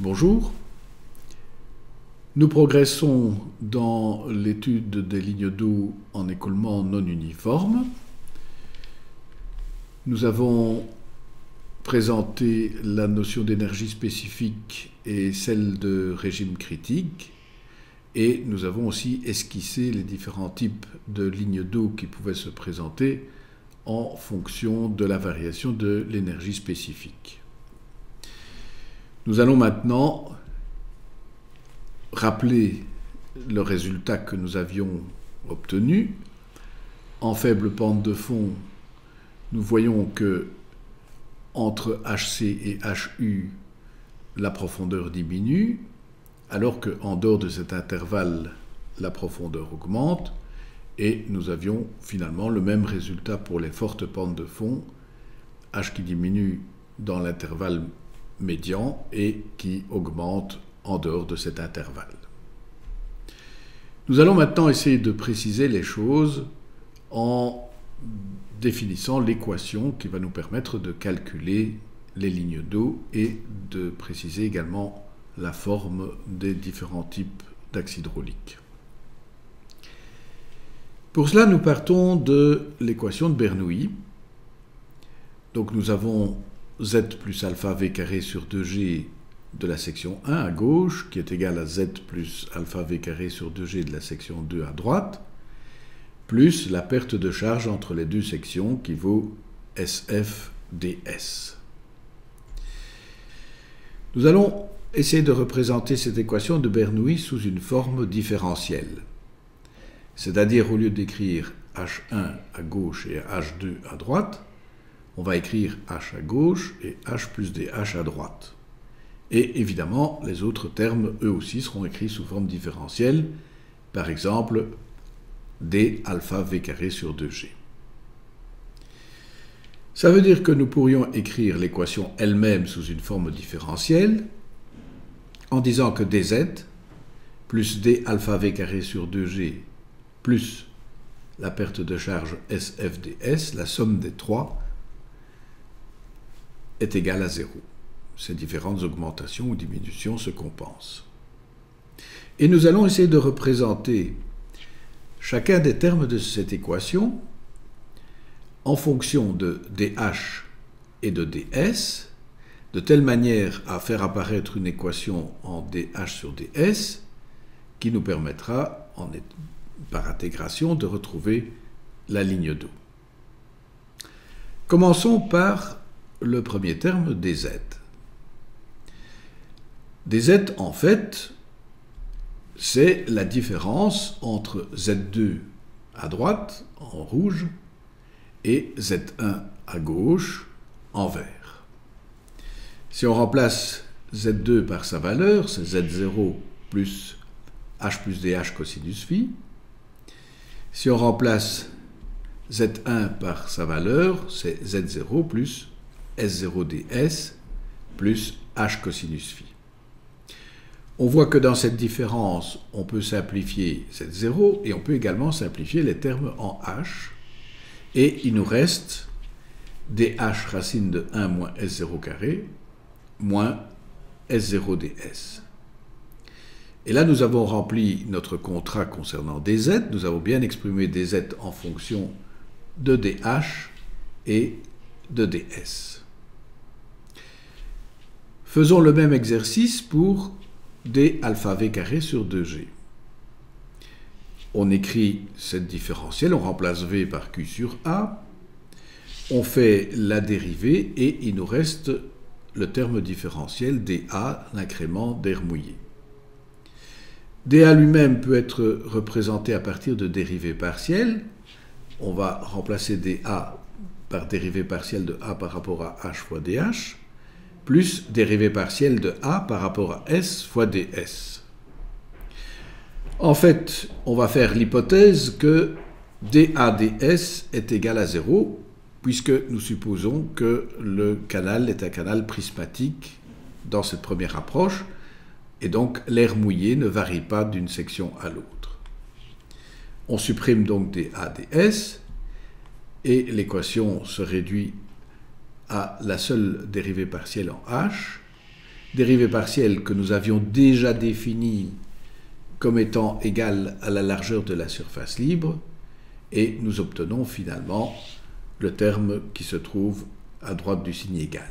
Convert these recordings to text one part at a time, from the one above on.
Bonjour. Nous progressons dans l'étude des lignes d'eau en écoulement non uniforme. Nous avons présenté la notion d'énergie spécifique et celle de régime critique, et nous avons aussi esquissé les différents types de lignes d'eau qui pouvaient se présenter en fonction de la variation de l'énergie spécifique. Nous allons maintenant rappeler le résultat que nous avions obtenu. En faible pente de fond, nous voyons que entre HC et HU, la profondeur diminue, alors qu'en dehors de cet intervalle, la profondeur augmente, et nous avions finalement le même résultat pour les fortes pentes de fond, H qui diminue dans l'intervalle médian et qui augmente en dehors de cet intervalle. Nous allons maintenant essayer de préciser les choses en définissant l'équation qui va nous permettre de calculer les lignes d'eau et de préciser également la forme des différents types d'axes hydrauliques. Pour cela, nous partons de l'équation de Bernoulli. Donc nous avons Z plus alpha V carré sur 2G de la section 1 à gauche, qui est égal à Z plus alpha V carré sur 2G de la section 2 à droite, plus la perte de charge entre les deux sections qui vaut SF ds. Nous allons essayer de représenter cette équation de Bernoulli sous une forme différentielle. C'est-à-dire, au lieu d'écrire H1 à gauche et H2 à droite, on va écrire H à gauche et H plus DH à droite. Et évidemment, les autres termes, eux aussi, seront écrits sous forme différentielle. Par exemple, D alpha V carré sur 2G. Ça veut dire que nous pourrions écrire l'équation elle-même sous une forme différentielle en disant que dz plus D alpha V carré sur 2G plus la perte de charge SF ds, la somme des trois, est égale à 0. Ces différentes augmentations ou diminutions se compensent. Et nous allons essayer de représenter chacun des termes de cette équation en fonction de dH et de ds, de telle manière à faire apparaître une équation en dH sur ds qui nous permettra, par intégration, de retrouver la ligne d'eau. Commençons par le premier terme, dz. dz, en fait, c'est la différence entre Z2 à droite, en rouge, et Z1 à gauche, en vert. Si on remplace Z2 par sa valeur, c'est Z0 plus H plus DH cosinus phi. Si on remplace Z1 par sa valeur, c'est Z0 plus S0 ds plus H cosinus phi. On voit que dans cette différence, on peut simplifier Z0 et on peut également simplifier les termes en H. Et il nous reste dH racine de 1 moins S0 carré moins S0 ds. Et là, nous avons rempli notre contrat concernant dz. Nous avons bien exprimé dz en fonction de dH et de ds. Faisons le même exercice pour d alpha v carré sur 2g. On écrit cette différentielle, on remplace v par q sur a, on fait la dérivée et il nous reste le terme différentiel dA, l'incrément d'air mouillé. dA lui-même peut être représenté à partir de dérivées partielles. On va remplacer dA par dérivée partielle de a par rapport à h fois dH, plus dérivée partielle de a par rapport à s fois ds. En fait, on va faire l'hypothèse que dAds est égal à 0, puisque nous supposons que le canal est un canal prismatique dans cette première approche, et donc l'air mouillé ne varie pas d'une section à l'autre. On supprime donc dAds, et l'équation se réduit à la seule dérivée partielle en h, dérivée partielle que nous avions déjà définie comme étant égale à la largeur de la surface libre, et nous obtenons finalement le terme qui se trouve à droite du signe égal.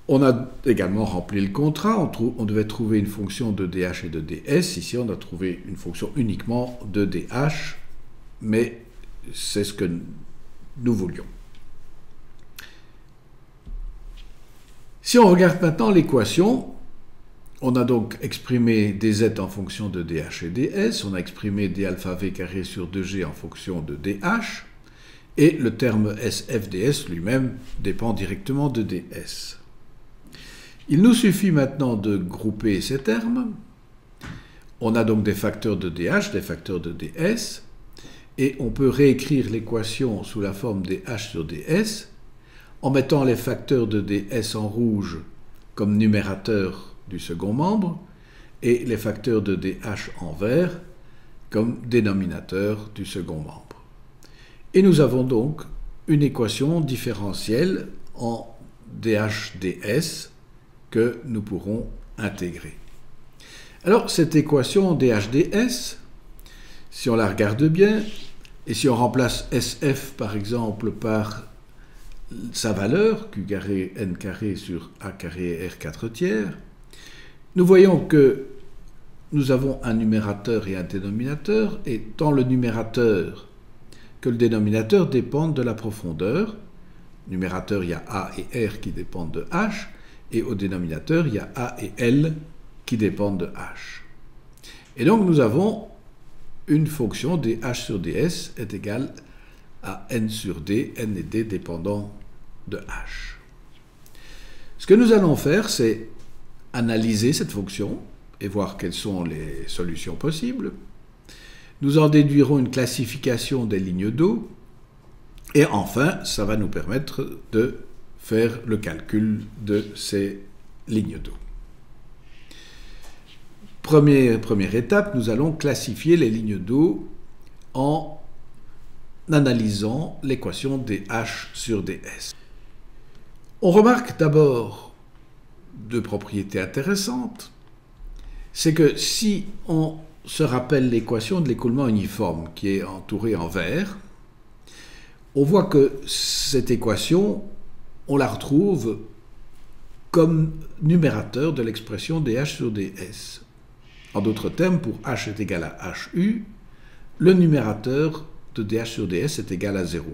On a également rempli le contrat, on devait trouver une fonction de dH et de ds, ici on a trouvé une fonction uniquement de dH, mais c'est ce que nous voulions. Si on regarde maintenant l'équation, on a donc exprimé dz en fonction de dH et ds, on a exprimé d∝v carré sur 2g en fonction de dH, et le terme sfds lui-même dépend directement de ds. Il nous suffit maintenant de grouper ces termes. On a donc des facteurs de dH, des facteurs de ds, et on peut réécrire l'équation sous la forme dH sur ds, en mettant les facteurs de ds en rouge comme numérateur du second membre, et les facteurs de dH en vert comme dénominateur du second membre. Et nous avons donc une équation différentielle en dH/ds que nous pourrons intégrer. Alors, cette équation dH/ds, si on la regarde bien, et si on remplace SF par exemple par sa valeur, Q carré N carré sur A carré R 4 tiers, nous voyons que nous avons un numérateur et un dénominateur, et tant le numérateur que le dénominateur dépendent de la profondeur. Numérateur, il y a A et R qui dépendent de H, et au dénominateur, il y a A et L qui dépendent de H. Et donc nous avons une fonction dH sur ds est égale à n sur d, n et d dépendant de H. Ce que nous allons faire, c'est analyser cette fonction et voir quelles sont les solutions possibles. Nous en déduirons une classification des lignes d'eau, et enfin, ça va nous permettre de faire le calcul de ces lignes d'eau. Première étape, nous allons classifier les lignes d'eau en analysant l'équation dH sur ds. On remarque d'abord deux propriétés intéressantes. C'est que si on se rappelle l'équation de l'écoulement uniforme qui est entourée en vert, on voit que cette équation, on la retrouve comme numérateur de l'expression dH sur ds. En d'autres termes, pour h est égal à hu, le numérateur de dH sur ds est égal à 0.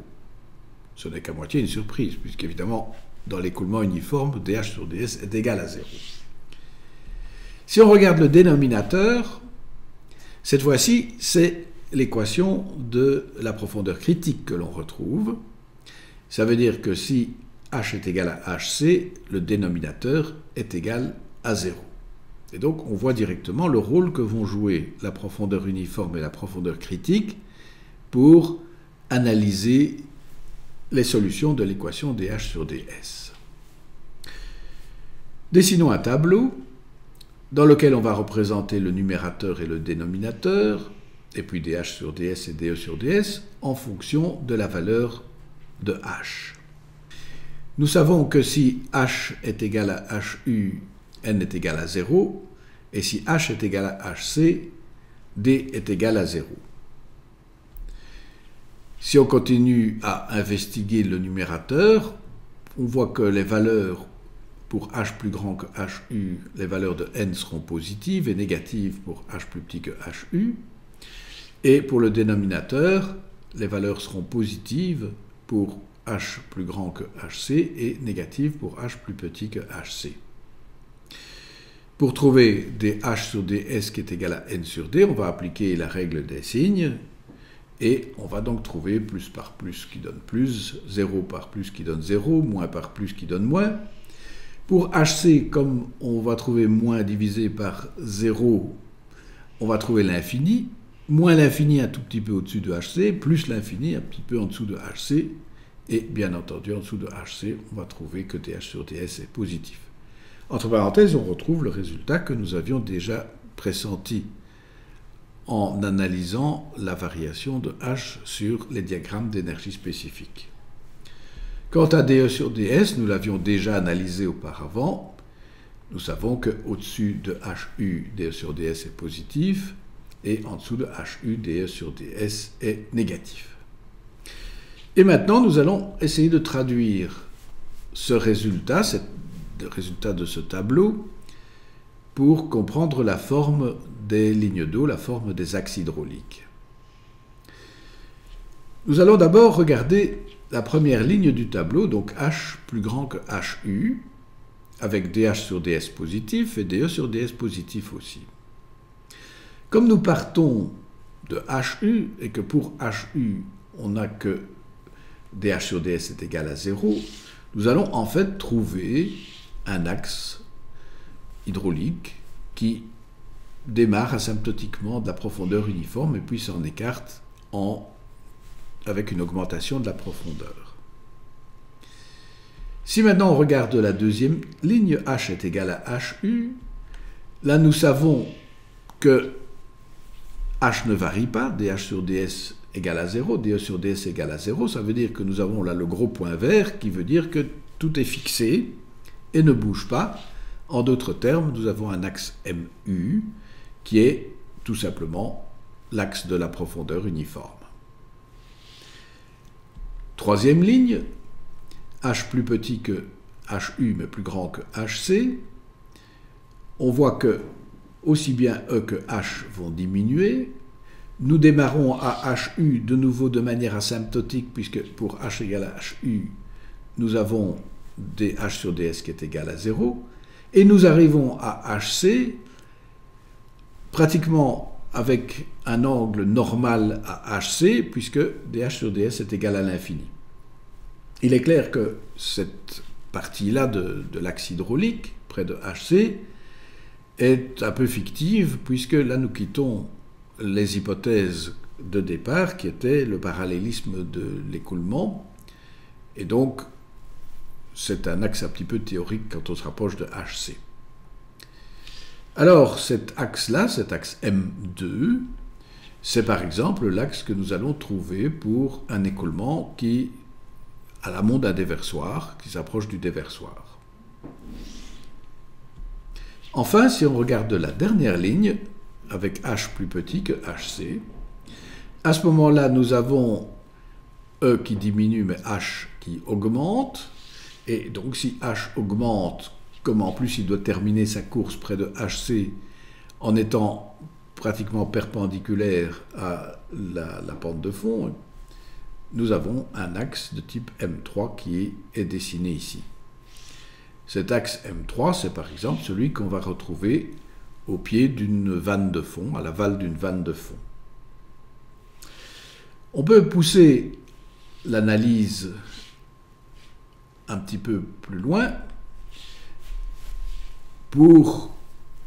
Ce n'est qu'à moitié une surprise, puisqu'évidemment, dans l'écoulement uniforme, dH sur ds est égal à 0. Si on regarde le dénominateur, cette fois-ci, c'est l'équation de la profondeur critique que l'on retrouve. Ça veut dire que si h est égal à hc, le dénominateur est égal à 0. Et donc, on voit directement le rôle que vont jouer la profondeur uniforme et la profondeur critique pour analyser les solutions de l'équation dH sur ds. Dessinons un tableau dans lequel on va représenter le numérateur et le dénominateur, et puis dH sur ds et dE sur ds, en fonction de la valeur de h. Nous savons que si h est égal à hu, n est égal à 0, et si h est égal à hc, d est égal à 0. Si on continue à investiguer le numérateur, on voit que les valeurs pour h plus grand que hu, les valeurs de n seront positives et négatives pour h plus petit que hu. Et pour le dénominateur, les valeurs seront positives pour h plus grand que hc et négatives pour h plus petit que hc. Pour trouver dH sur ds qui est égal à n sur d, on va appliquer la règle des signes, et on va donc trouver plus par plus qui donne plus, 0 par plus qui donne 0, moins par plus qui donne moins. Pour hc, comme on va trouver moins divisé par 0, on va trouver l'infini, moins l'infini un tout petit peu au-dessus de hc, plus l'infini un petit peu en dessous de hc, et bien entendu en dessous de hc, on va trouver que dH sur ds est positif. Entre parenthèses, on retrouve le résultat que nous avions déjà pressenti en analysant la variation de H sur les diagrammes d'énergie spécifique. Quant à dE sur ds, nous l'avions déjà analysé auparavant, nous savons qu'au-dessus de HU dE sur ds est positif, et en dessous de HU dE sur ds est négatif. Et maintenant, nous allons essayer de traduire ce résultat, le résultat de ce tableau, pour comprendre la forme des lignes d'eau, la forme des axes hydrauliques. Nous allons d'abord regarder la première ligne du tableau, donc H plus grand que HU, avec DH sur DS positif et DE sur DS positif aussi. Comme nous partons de HU et que pour HU, on n'a que DH sur DS est égal à 0, nous allons en fait trouver un axe hydraulique qui démarre asymptotiquement de la profondeur uniforme et puis s'en écarte avec une augmentation de la profondeur. Si maintenant on regarde la deuxième ligne, H est égal à HU, là nous savons que H ne varie pas, DH sur DS égale à 0, DE sur DS égale à 0, ça veut dire que nous avons là le gros point vert qui veut dire que tout est fixé et ne bouge pas. En d'autres termes, nous avons un axe MU qui est tout simplement l'axe de la profondeur uniforme. Troisième ligne, H plus petit que HU mais plus grand que HC. On voit que aussi bien E que H vont diminuer. Nous démarrons à HU de nouveau de manière asymptotique puisque pour H égale à HU, nous avons DH sur DS qui est égal à 0. Et nous arrivons à HC pratiquement avec un angle normal à HC, puisque DH sur DS est égal à l'infini. Il est clair que cette partie-là de l'axe hydraulique, près de HC, est un peu fictive, puisque là nous quittons les hypothèses de départ, qui étaient le parallélisme de l'écoulement, et donc c'est un axe un petit peu théorique quand on se rapproche de HC. Alors, cet axe-là, cet axe M2, c'est par exemple l'axe que nous allons trouver pour un écoulement qui, à l'amont d'un déversoir, qui s'approche du déversoir. Enfin, si on regarde la dernière ligne, avec H plus petit que HC, à ce moment-là, nous avons E qui diminue, mais H qui augmente. Et donc si H augmente, comme en plus il doit terminer sa course près de HC en étant pratiquement perpendiculaire à la pente de fond, nous avons un axe de type M3 qui est dessiné ici. Cet axe M3, c'est par exemple celui qu'on va retrouver au pied d'une vanne de fond, à l'aval d'une vanne de fond. On peut pousser l'analyse un petit peu plus loin pour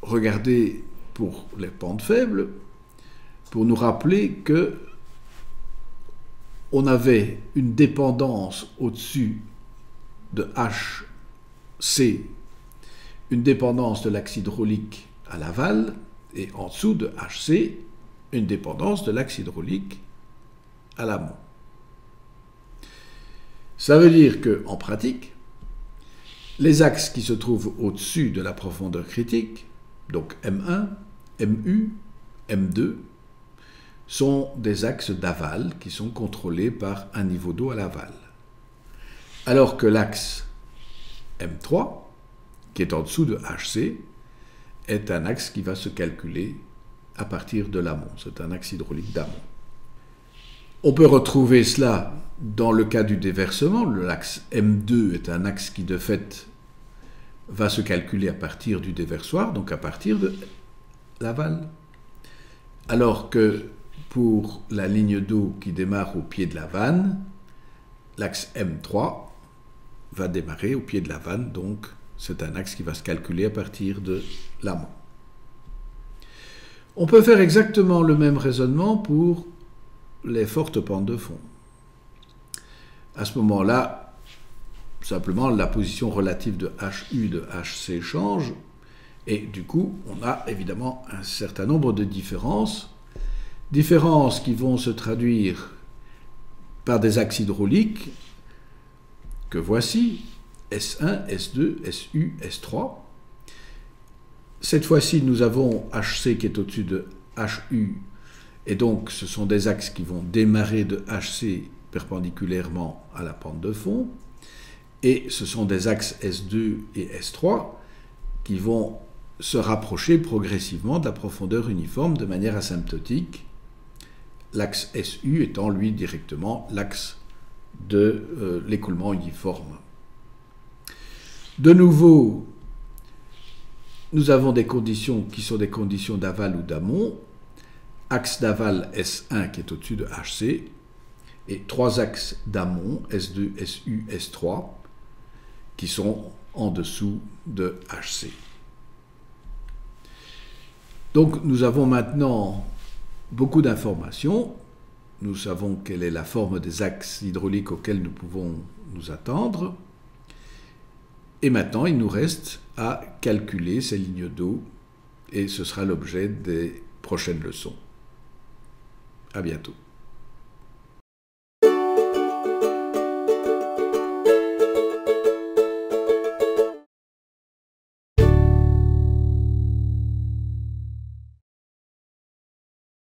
regarder pour les pentes faibles, pour nous rappeler que on avait une dépendance au-dessus de HC, une dépendance de l'axe hydraulique à l'aval, et en dessous de HC, une dépendance de l'axe hydraulique à l'amont. Ça veut dire qu'en pratique, les axes qui se trouvent au-dessus de la profondeur critique, donc M1, MU, M2, sont des axes d'aval qui sont contrôlés par un niveau d'eau à l'aval. Alors que l'axe M3, qui est en dessous de HC, est un axe qui va se calculer à partir de l'amont. C'est un axe hydraulique d'amont. On peut retrouver cela dans le cas du déversement. L'axe M2 est un axe qui, de fait, va se calculer à partir du déversoir, donc à partir de l'aval. Alors que pour la ligne d'eau qui démarre au pied de la vanne, l'axe M3 va démarrer au pied de la vanne, donc c'est un axe qui va se calculer à partir de l'amont. On peut faire exactement le même raisonnement pour les fortes pentes de fond. À ce moment-là, simplement la position relative de HU de HC change, et du coup, on a évidemment un certain nombre de différences qui vont se traduire par des axes hydrauliques que voici, S1, S2, SU, S3, Cette fois-ci, nous avons HC qui est au-dessus de HU, et donc ce sont des axes qui vont démarrer de HC perpendiculairement à la pente de fond, et ce sont des axes S2 et S3 qui vont se rapprocher progressivement de la profondeur uniforme de manière asymptotique, l'axe SU étant lui directement l'axe de l'écoulement uniforme. De nouveau, nous avons des conditions qui sont des conditions d'aval ou d'amont, axe d'aval S1 qui est au-dessus de HC, et trois axes d'amont, S2, SU, S3, qui sont en dessous de HC. Donc nous avons maintenant beaucoup d'informations. Nous savons quelle est la forme des axes hydrauliques auxquels nous pouvons nous attendre. Et maintenant, il nous reste à calculer ces lignes d'eau, et ce sera l'objet des prochaines leçons. À bientôt.